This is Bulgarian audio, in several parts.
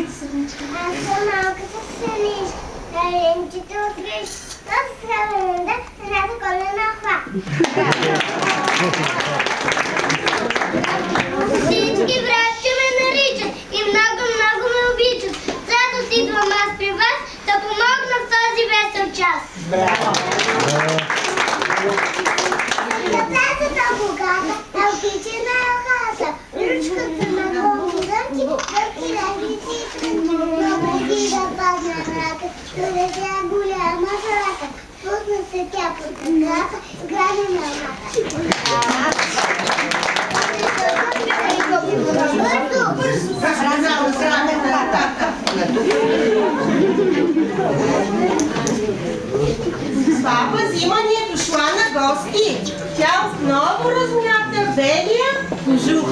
Аз съм малката синичка. Даренчето откриш. Този сравненда едната колена хват. Всички братчи ме наричат и много, много ме обичат. Зато си идвам аз при вас да помогна в този весел час. Децата богата, елпичена елхата, ручката на голубънки, върки ръкици, пробади да падна рака, дорезя голяма злака, пусна се тя под краката, грани на лака. Папа Зима ни е дошла на гости. Тя отново размята белия кожух.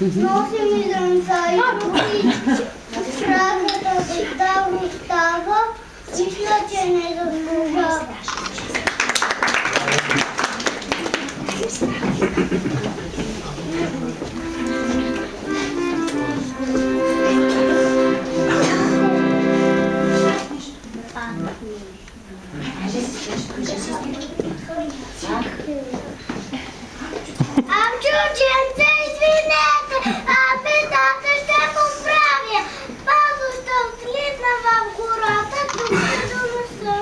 Носи ми зранца и водички, краката давно става, мисля, че не заслужава. чученце, извинете, а бедата ще поправя. Базо ще отлитна в гората, тук ще донеса.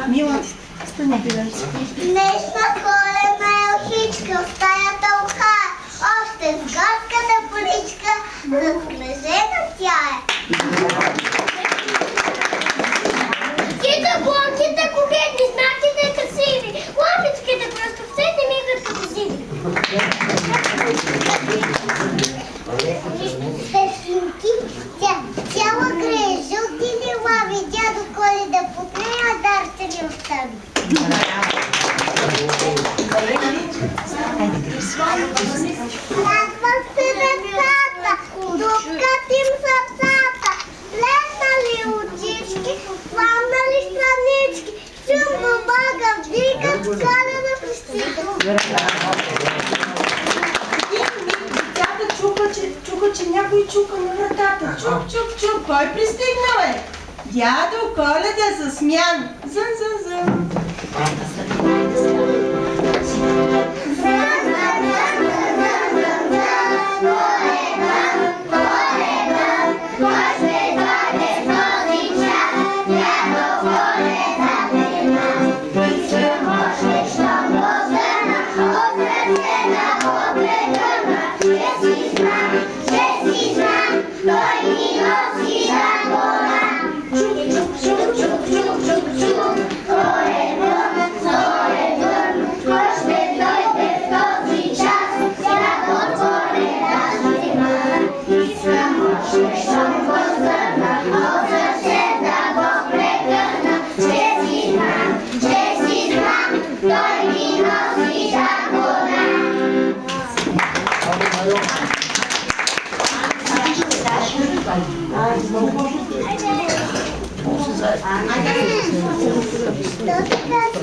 Мила, стани билец. Днешна коледна елхичка в стаята уха, още с горската поличка, заслежена тя е. Ките блонките, кокетни, знаките красиви, лампичките просто все не мигат като зиви. Сесинки, цяла грея, жълти лилави, дядо Коледа под нея дар ще ни остави. Радват се децата, дупкат им сърцата, блеснали очички, пламнали странички, шум до Бога вдигат Коледа в устите. Децата чука, че някой чука на вратата. Чук, чук, чук. Кой пристигнал е? Дядо Коледа за смян. Зън, зън, зън. Что ты так